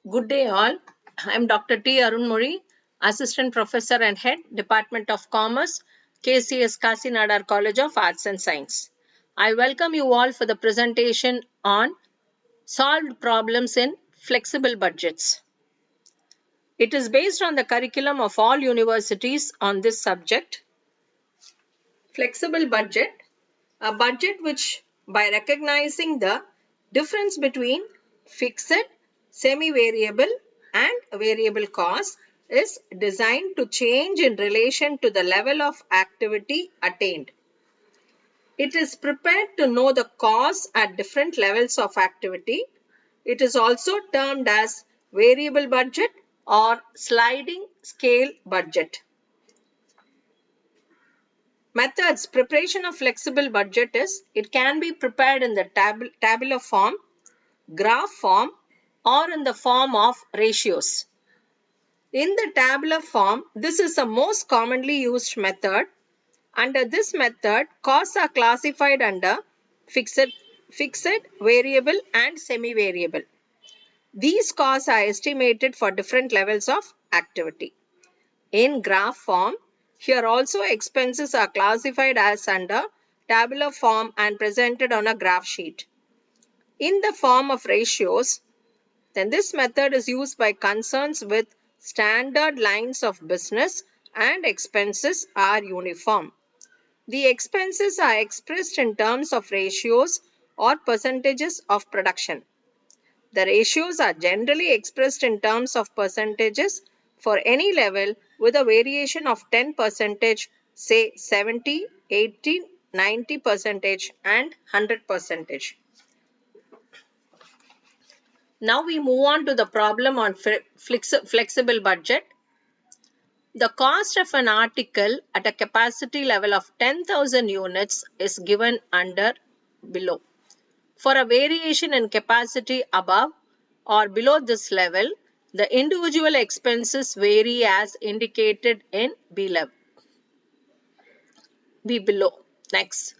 Good day all. I am Dr. T. Arunmuri, Assistant Professor and Head, Department of Commerce, KCS Kasinadar College of Arts and Science. I welcome you all for the presentation on solved problems in flexible budgets. It is based on the curriculum of all universities on this subject. Flexible budget, a budget which by recognizing the difference between fixed, semi-variable and variable cost is designed to change in relation to the level of activity attained. It is prepared to know the cost at different levels of activity. It is also termed as variable budget or sliding scale budget. Methods. Preparation of flexible budget is, it can be prepared in the tabular form, graph form, or in the form of ratios. In the tabular form, this is the most commonly used method. Under this method, costs are classified under fixed, variable, and semi-variable. These costs are estimated for different levels of activity. In graph form, here also expenses are classified as under tabular form and presented on a graph sheet. In the form of ratios, then this method is used by concerns with standard lines of business and expenses are uniform. The expenses are expressed in terms of ratios or percentages of production. The ratios are generally expressed in terms of percentages for any level with a variation of 10%, say 70, 80, 90% and 100%. Now we move on to the problem on flexible budget. The cost of an article at a capacity level of 10,000 units is given under below. For a variation in capacity above or below this level, the individual expenses vary as indicated in B below. Next.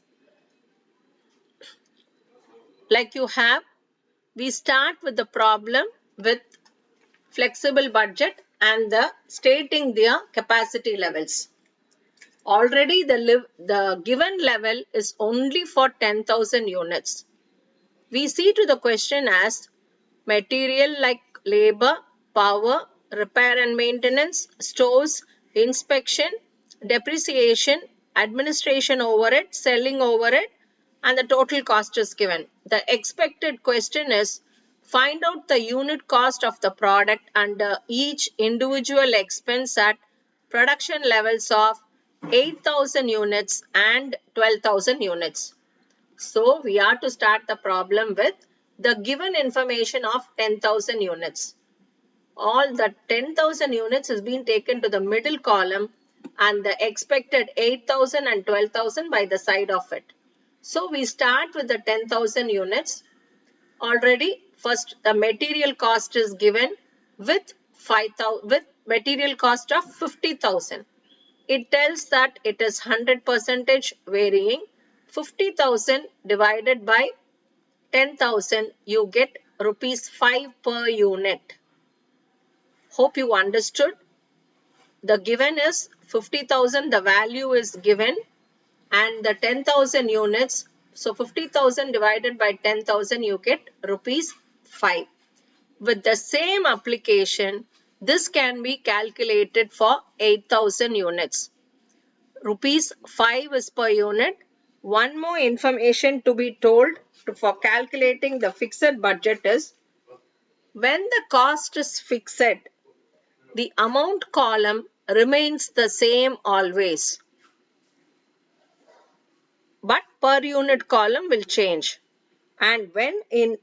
Like you have, we start with the problem with flexible budget and the stating their capacity levels. Already the given level is only for 10,000 units. We see to the question as material like labor, power, repair and maintenance, stores, inspection, depreciation, administration overhead, selling overhead, and the total cost is given. The expected question is, find out the unit cost of the product under each individual expense at production levels of 8,000 units and 12,000 units. So we are to start the problem with the given information of 10,000 units. All the 10,000 units is being taken to the middle column and the expected 8,000 and 12,000 by the side of it. So we start with the 10,000 units. Already first the material cost is given with material cost of 50,000. It tells that it is 100% varying. 50,000 divided by 10,000, you get rupees 5 per unit. Hope you understood. The given is 50,000, the value is given, and the 10,000 units. So 50,000 divided by 10,000, you get rupees 5. With the same application, this can be calculated for 8,000 units. Rupees 5 is per unit. One more information to be told for calculating the fixed budget is, when the cost is fixed, the amount column remains the same always, but per unit column will change. And when in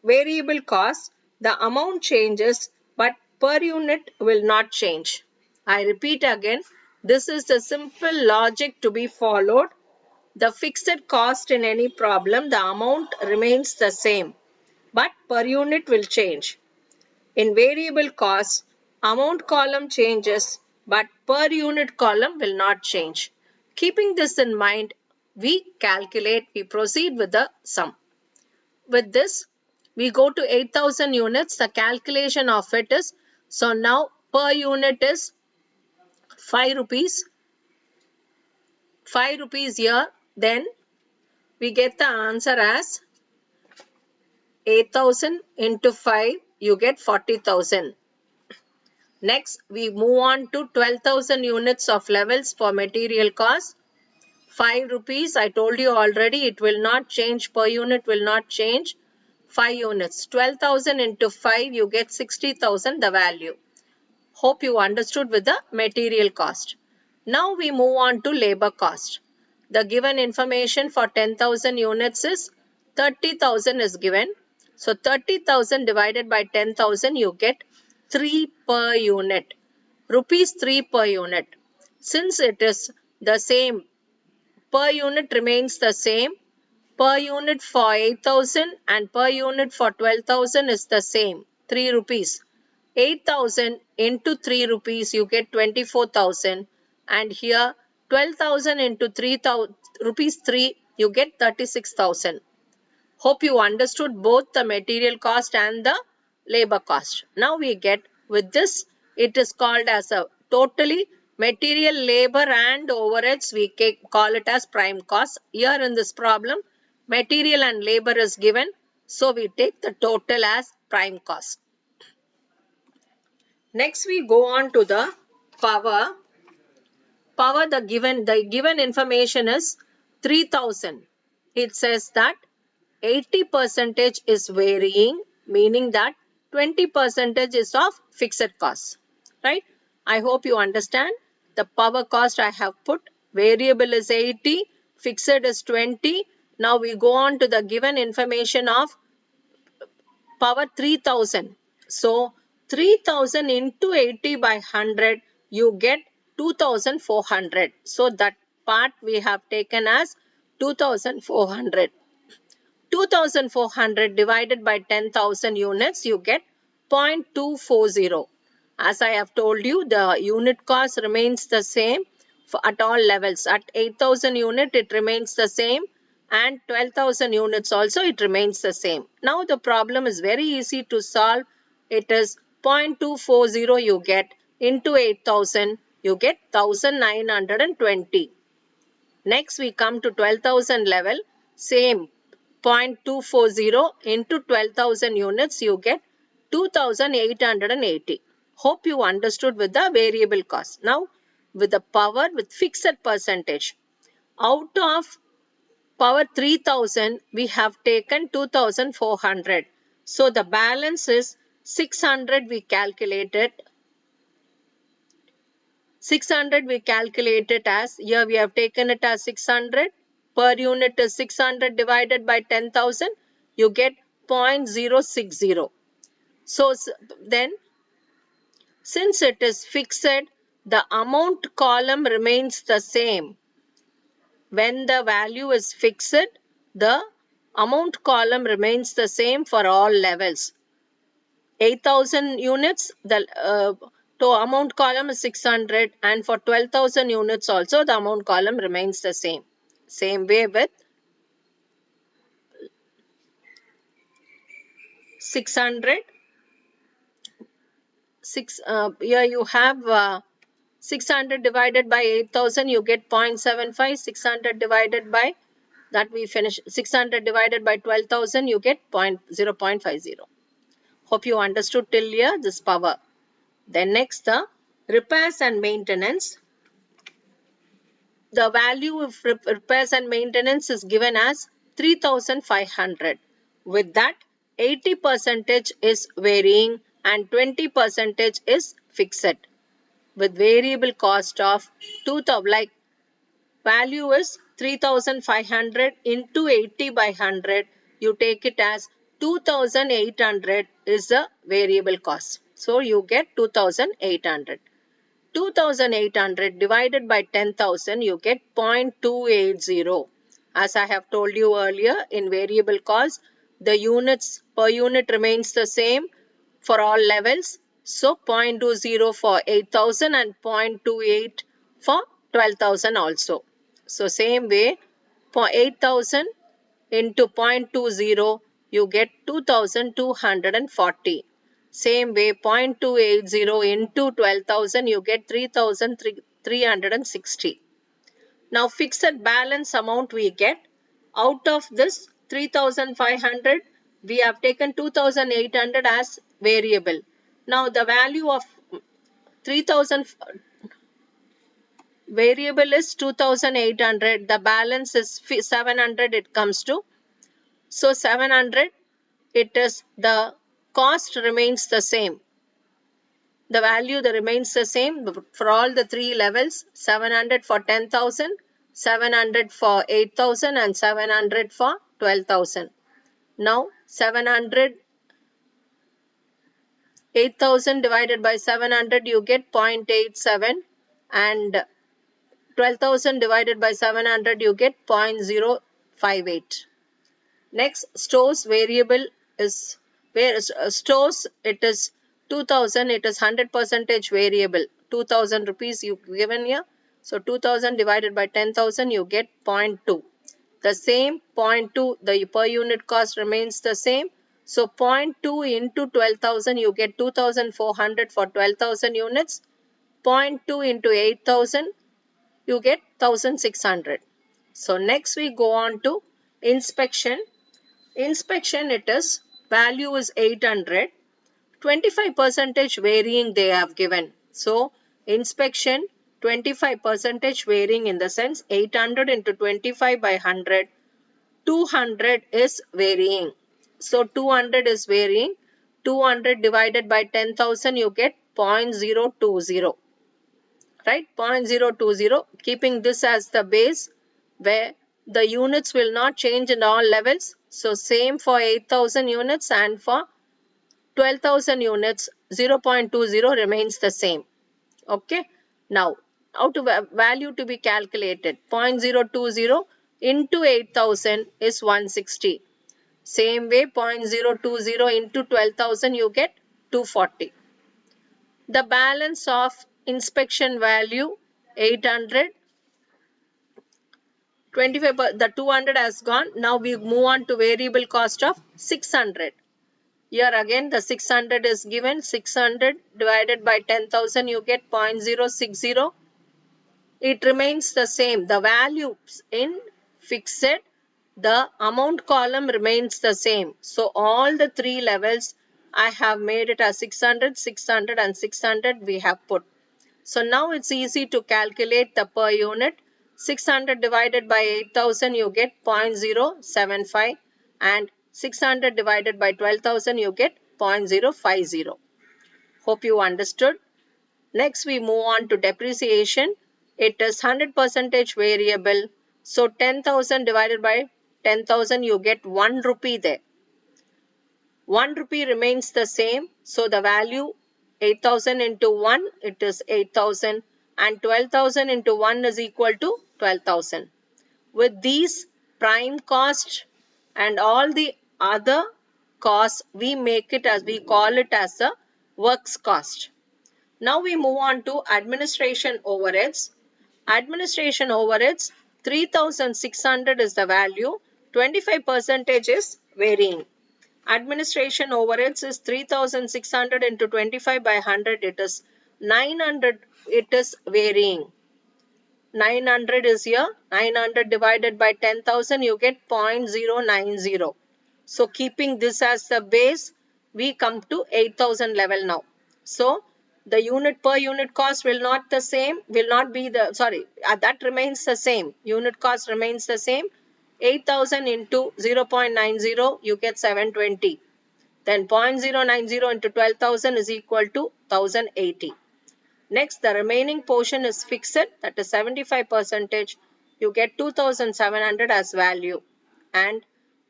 variable cost, the amount changes, but per unit will not change. I repeat again, this is the simple logic to be followed. The fixed cost in any problem, the amount remains the same, but per unit will change. In variable cost, amount column changes, but per unit column will not change. Keeping this in mind, we proceed with the sum. With this, we go to 8,000 units. The calculation of it is, so now per unit is 5 rupees. 5 rupees here. Then we get the answer as 8,000 into 5, you get 40,000. Next, we move on to 12,000 units of levels for material cost. 5 rupees, I told you already, it will not change, per unit will not change. 5 units, 12,000 into 5, you get 60,000 the value. Hope you understood with the material cost. Now we move on to labor cost. The given information for 10,000 units is 30,000 is given. So 30,000 divided by 10,000, you get 3 per unit. Rupees 3 per unit. Since it is the same, per unit remains the same. Per unit for 8,000 and per unit for 12,000 is the same, 3 rupees. 8,000 into 3 rupees, you get 24,000. And here 12,000 into 3,000 rupees 3, you get 36,000. Hope you understood both the material cost and the labor cost. Now we get, with this, it is called as a totally material, labor and overheads. We call it as prime cost. Here in this problem, material and labor is given. So we take the total as prime cost. Next we go on to the power. Power, the given information is 3,000. It says that 80% is varying, meaning that 20% is of fixed cost. Right? I hope you understand. The power cost I have put, variable is 80, fixed is 20. Now we go on to the given information of power 3,000. So 3,000 into 80 by 100, you get 2,400. So that part we have taken as 2,400. 2,400 divided by 10,000 units, you get 0.240. As I have told you, the unit cost remains the same at all levels. At 8,000 unit, it remains the same, and 12,000 units also, it remains the same. Now the problem is very easy to solve. It is 0.240 you get into 8,000, you get 1,920. Next we come to 12,000 level, same 0.240 into 12,000 units, you get 2,880. Hope you understood with the variable cost. Now with the power with fixed percentage. Out of power 3,000, we have taken 2,400. So the balance is 600 we calculated. 600 we calculate it as, here we have taken it as 600. Per unit is 600 divided by 10,000. You get 0.060. So then, since it is fixed, the amount column remains the same. When the value is fixed, the amount column remains the same for all levels. 8,000 units, the amount column is 600, and for 12,000 units also the amount column remains the same. Same way with 600. Here you have 600 divided by 8,000, you get 0.75. 600 divided by, that we finish, 600 divided by 12,000, you get 0.50. Hope you understood till here this power. Then next, the repairs and maintenance. The value of repairs and maintenance is given as 3,500. With that, 80% is varying and 20% is fixed. With variable cost of 2,000, like value is 3,500 into 80 by 100, you take it as 2,800 is the variable cost. So you get 2,800. 2,800 divided by 10,000, you get 0.280. As I have told you earlier, in variable cost, the units per unit remains the same for all levels. So 0.20 for 8,000 and 0.28 for 12,000 also. So same way, for 8,000 into 0.20, you get 2240. Same way 0.280 into 12,000 you get 3,360. Now fixed balance amount we get, out of this 3,500 we have taken 2,800 as variable. Now the value of 3,000 variable is 2,800, the balance is 700 it comes to. So 700, it is the cost remains the same. The value that remains the same for all the three levels, 700 for 10,000, 700 for 8,000 and 700 for 12,000. Now 8,000 divided by 700 you get 0.87 and 12,000 divided by 700 you get 0.058. Next, stores variable is where stores it is 2,000, it is 100% variable. 2,000 rupees you given here. So 2,000 divided by 10,000 you get 0.2. The same 0.2, the per unit cost remains the same. So 0.2 into 12,000 you get 2,400 for 12,000 units. 0.2 into 8,000 you get 1,600. So next we go on to inspection. Inspection, it is value is 800, 25% varying they have given. So inspection 25% varying in the sense 800 into 25 by 100, 200 is varying. So 200 is varying. 200 divided by 10,000 you get 0.020. Right, 0.020, keeping this as the base where the units will not change in all levels. So same for 8,000 units and for 12,000 units 0.20 remains the same. Okay. Now how to value to be calculated, 0.020 into 8,000 is 160. Same way 0.020 into 12,000 you get 240. The balance of inspection value 800, 25, the 200 has gone. Now we move on to variable cost of 600. Here again the 600 is given. 600 divided by 10,000 you get 0.060. It remains the same. The values in fixed, the amount column remains the same. So all the three levels I have made it as 600, 600 and 600 we have put. So now it's easy to calculate the per unit. 600 divided by 8,000 you get 0.075 and 600 divided by 12,000 you get 0.050. Hope you understood. Next we move on to depreciation. It is 100% variable. So 10,000 divided by 10,000 you get 1 rupee there. 1 rupee remains the same. So the value 8,000 into 1 it is 8,000 and 12,000 into 1 is equal to 12,000. With these prime cost and all the other costs we make it as, we call it as a works cost. Now we move on to administration overheads. Administration overheads 3,600 is the value, 25% is varying. Administration overheads is 3,600 into 25 by 100, it is 900, it is varying. 900 is here, 900 divided by 10,000 you get 0.090. So keeping this as the base we come to 8,000 level now. So the unit per unit cost will not be that remains the same. Unit cost remains the same. 8,000 into 0.90 you get 720. Then 0.090 into 12,000 is equal to 1,080. Next, the remaining portion is fixed, that is 75%. You get 2,700 as value and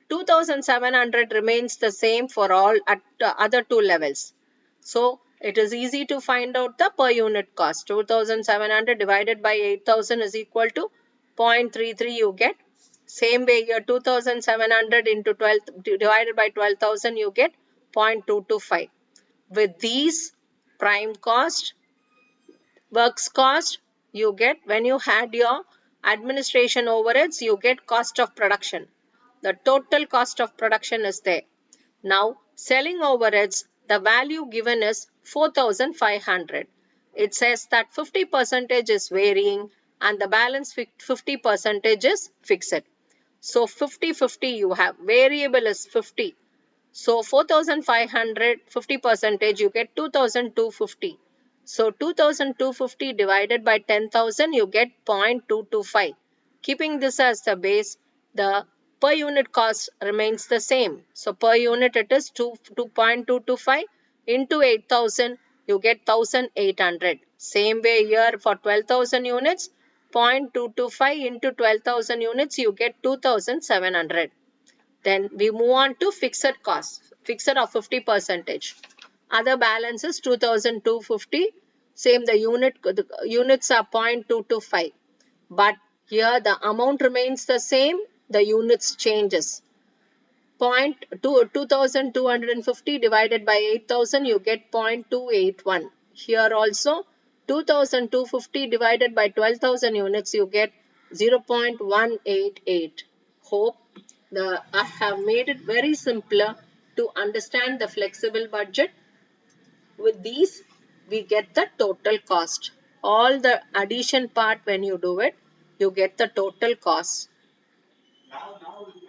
2,700 remains the same for all at the other two levels. So it is easy to find out the per unit cost. 2,700 divided by 8,000 is equal to 0.33 you get. Same way here 2,700 into 12 divided by 12,000 you get 0.225. With these prime cost, works cost, you get when you had your administration overheads you get cost of production. The total cost of production is there. Now, selling overheads, the value given is 4,500. It says that 50% is varying and the balance 50% is fixed. So 50-50 you have. Variable is 50. So 4,500, 50% you get 2,250. So 2,250 divided by 10,000 you get 0.225. Keeping this as the base, the per unit cost remains the same. So per unit it is 2.225 into 8,000 you get 1,800. Same way here for 12,000 units, 0.225 into 12,000 units you get 2,700. Then we move on to fixed costs, fixed of 50%. Other balance is 2,250. Same, the units are 0.225. But here the amount remains the same, the units changes. 2,250 divided by 8,000 you get 0.281. Here also 2,250 divided by 12,000 units you get 0.188. Hope I have made it very simpler to understand the flexible budget. With these we get the total cost. All the addition part, when you do it, you get the total cost.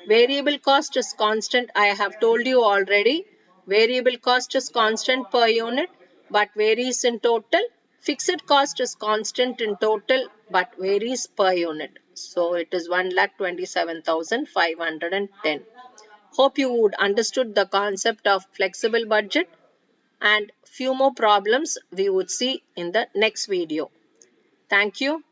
Variable cost is constant. I have told you already. Variable cost is constant per unit but varies in total. Fixed cost is constant in total but varies per unit. So it is 1,27,510. Hope you would understood the concept of flexible budget, and few more problems we would see in the next video. Thank you.